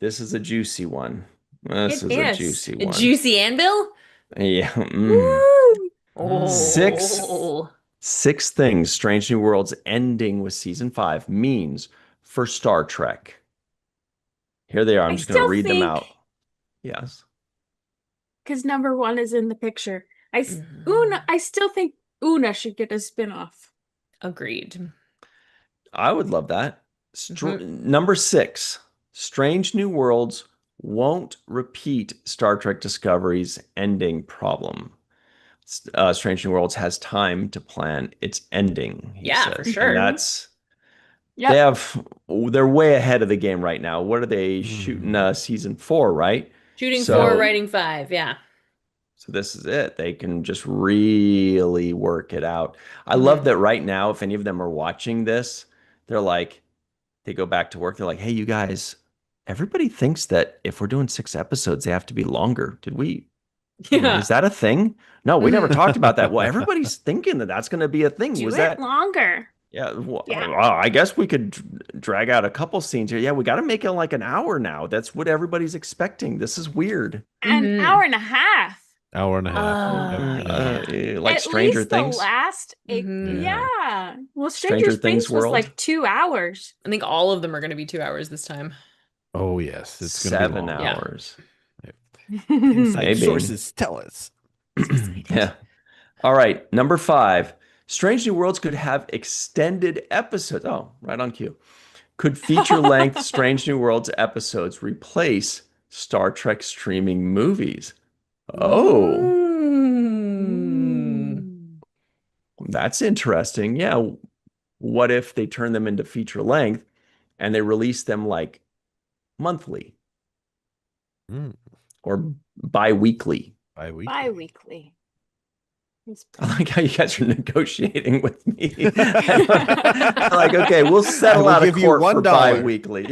This is a juicy one. This It is a is. juicy A one. juicy anvil? Yeah. Woo! Six Oh. six things Strange New Worlds ending with season 5 means for Star Trek. Here they are. I'm I just going to still read them think, out. Yes. because number one is in the picture. Mhm. I still think Una should get a spinoff. Agreed. I would love that. Mhm. Number 6, Strange New Worlds won't repeat Star Trek Discovery's ending problem. Strange New Worlds has time to plan its ending, he Yeah, for says. And sure. that's they Yep. have they're way ahead of the game right now. What are they shooting Mhm. season 4, right? Shooting four, So Mhm. writing five. Yeah. so this is it. They can just really work it out. I love Hmm. that right now if any of them are watching this, they're like they go back to work. They're like, "Hey, you guys, everybody thinks that if we're doing 6 episodes, they have to be longer. Did we Yeah. is that a thing? No, we never Mhm. talked about that. Well, everybody's thinking that that's going to be a thing. Do Was it that? longer. Yeah. Well, Yeah. I guess we could drag out a couple scenes here. Yeah, we got to make it like an hour now. That's what everybody's expecting. This is weird. An hour and a half. Hour and a half. Yep. Yeah. Yeah. Like At Stranger least the Things, last eight. Hmm. Yeah. Yeah. Well, Stranger Stranger Things Things was world, like 2 hours. I think all of them are going to be 2 hours this time. Oh, yes. It's going to be seven long. Yeah. hours, Yep. Excited. Inside maybe. sources tell us. Yeah. All right. Number 5, Strange New Worlds could have extended episodes. Oh, right on cue. Could feature-length Strange New Worlds episodes replace Star Trek streaming movies? Oh, Mm. that's interesting. Yeah. What if they turn them into feature length and they release them like monthly Mm, or bi-weekly? bi-weekly. Bi-weekly. I like how you guys are negotiating with me. Like, okay, we'll I settle will out of give you court for $1. bi-weekly.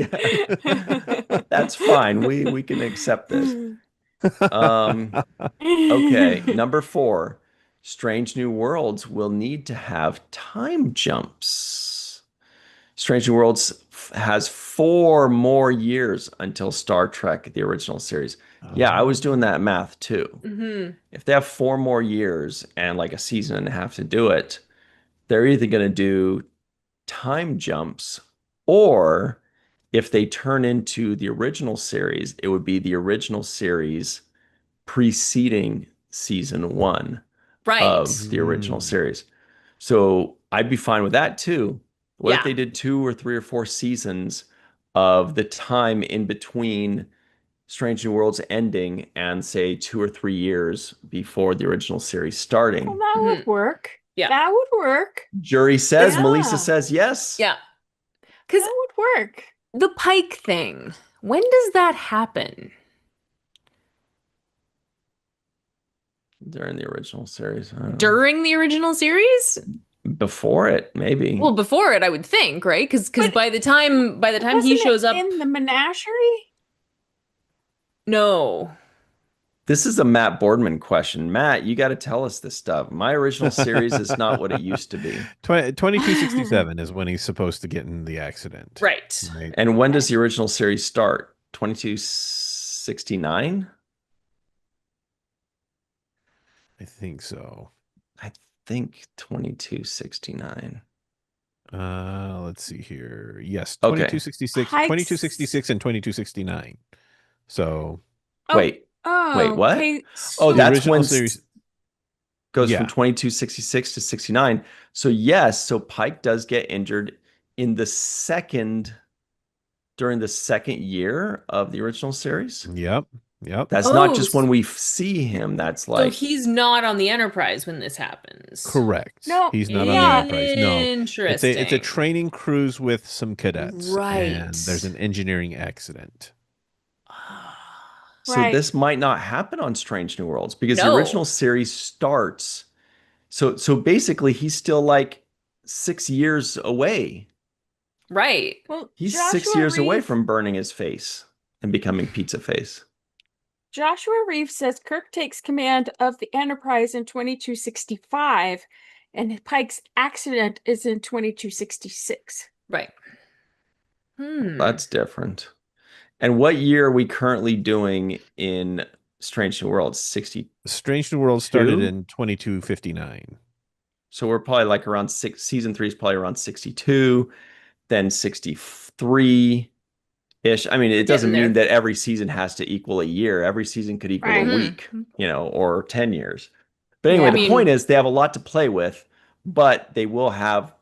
That's fine. We can accept this. Um, okay, number 4, Strange New Worlds will need to have time jumps. Strange New Worlds has 4 more years until Star Trek, the original series. Yeah, I was doing that math too. Hmm. If they have 4 more years and like a season and a half to do it, they're either going to do time jumps or if they turn into the original series, it would be the original series preceding season 1 Right. of the original Mm. series. So I'd be fine with that too. What if Yeah. they did 2 or 3 or 4 seasons of the time in between Strange New Worlds ending and say 2 or 3 years before the original series Well, starting? that Hmm. would work. Yeah. That would work. Jury says, Is Melissa Yeah. says yes. Yeah. Because That would work. the Pike thing, when does that happen? During the original series. I don't know. During the original series? Before it, maybe. Well, before it, I would think, right? Because But by the time he wasn't it shows up, in the menagerie? no. This is a Matt Boardman question. Matt, you got to tell us this stuff. My original series is not what it used to be. 2267 is when he's supposed to get in the accident. Right. Right? And when does the original series start? 2269? I think so. I think 2269. Let's see here. Yes, Okay. 2266, Pikes. 2266 and 2269. So Oh, Wait, what? Okay. Oh, the that's original when series. goes Yeah. from 2266 to 69. So yes, so Pike does get injured in the second during the second year of the original series. Yep. Yep. That's not Oh, just when we see him. That's so like he's not on the Enterprise when this happens. Correct. No, He's not on the yeah. Enterprise. No. Interesting. It's a training cruise with some cadets. Right. And there's an engineering accident. so Right. this might not happen on Strange New Worlds because the No. original series starts. So basically he's still like 6 years away. Right. Well, He's Joshua 6 years away Reeve, from burning his face and becoming Pizza Face. Joshua Reeve says Kirk takes command of the Enterprise in 2265, and Pike's accident is in 2266. Right. Hmm. That's different. And what year are we currently doing in Strange New Worlds? 62? Strange New World started in 2259. So we're probably like around season 3 is probably around 62, then 63-ish. I mean, it Getting doesn't mean there. that every season has to equal a year. Every season could equal a Right. week, or 10 years. But Yeah, anyway, I the mean- point is they have a lot to play with, but they will have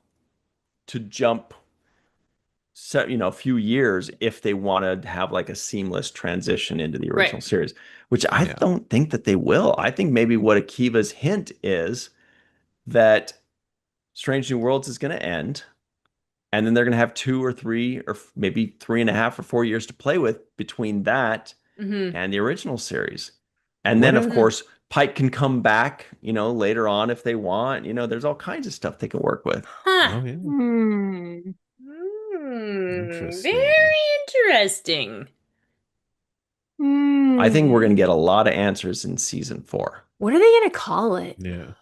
to jump a few years if they want to have like a seamless transition into the original Right. series, which I Yeah. don't think that they will. I think maybe what Akiva's hint is that Strange New Worlds is going to end, and then they're going to have 2 or 3 or maybe 3.5 or 4 years to play with between that Mhm. and the original series. And What then, if- of course, Pike can come back, later on if they want. There's all kinds of stuff they can work with. Huh. Oh, yeah. Hmm. Interesting. Very interesting. Hmm. I think we're going to get a lot of answers in season 4. What are they gonna call it? Yeah.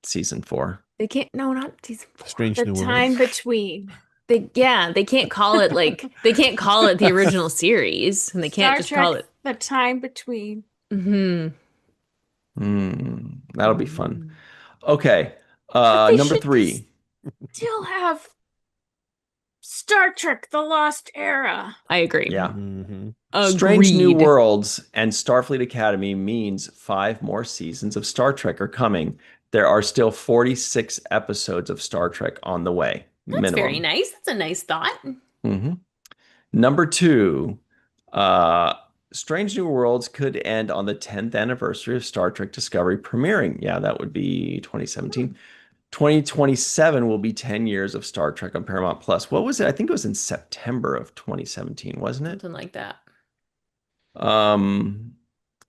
Season 4. They can't. No, not season 4. Strange The New time World. between. They can't call it they can't call it the original series, and they can't Star just Trek, call it. The time between. Hmm. That'll be fun. Okay. But they Number should 3. Still have Star Trek, The Lost Era. I agree. Yeah. Mhm. Strange New Agreed. Worlds and Starfleet Academy means 5 more seasons of Star Trek are coming. There are still 46 episodes of Star Trek on the way, That's very minimum. nice. That's a nice thought. Number 2, Strange New Worlds could end on the 10th anniversary of Star Trek Discovery premiering. Yeah, that would be 2017. 2027 will be 10 years of Star Trek on Paramount Plus. What was it? I think it was in September of 2017, wasn't it? Something like that. Um,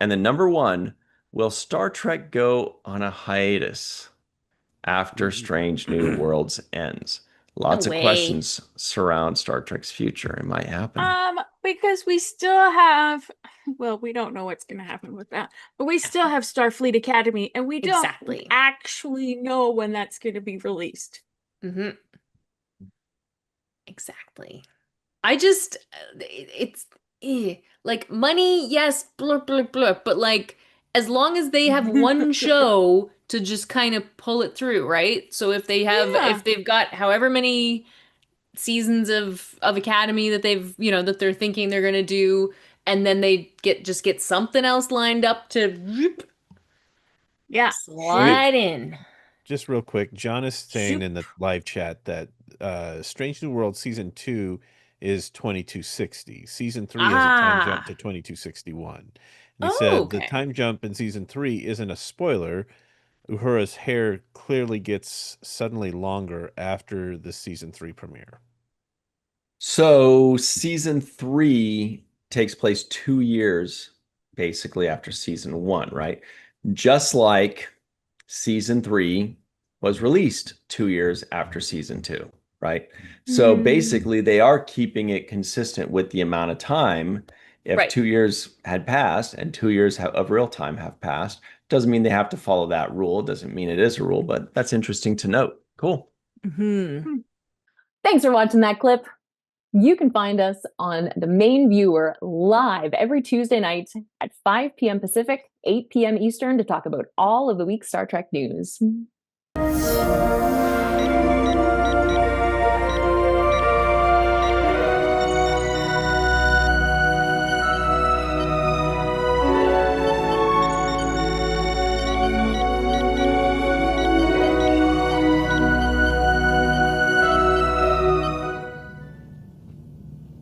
and then number 1, will Star Trek go on a hiatus after Strange New Worlds ends? Lots of way. questions surround Star Trek's future. It might happen. Because we still have, well, we don't know what's going to happen with that, but we still have Starfleet Academy, and we don't Exactly. actually know when that's going to be released. Mm-hmm. Exactly. I just, it's like money, yes, blur, blur, blur, but like as long as they have one show to just kind of pull it through, right? So if they have, Yeah. if they've got however many seasons of Academy that they've, that they're thinking they're gonna do, and then they just get something else lined up to Yeah. slide in. Just real quick, John is saying Shoot. in the live chat that Strange New World season 2 is 2260. Season 3 has a time jump to 2261. And he said the Okay. time jump in season 3 isn't a spoiler. Uhura's hair clearly gets suddenly longer after the season 3 premiere. So season 3 takes place 2 years basically after season 1, right? Just like season 3 was released 2 years after season 2, right? So Mhm. basically they are keeping it consistent with the amount of time. If Right. 2 years had passed and 2 years of real time have passed, doesn't mean they have to follow that rule. Doesn't mean it is a rule, but that's interesting to note. Cool. Mm-hmm. Thanks for watching that clip. You can find us on the main viewer live every Tuesday night at 5 p.m. Pacific, 8 p.m. Eastern to talk about all of the week's Star Trek news.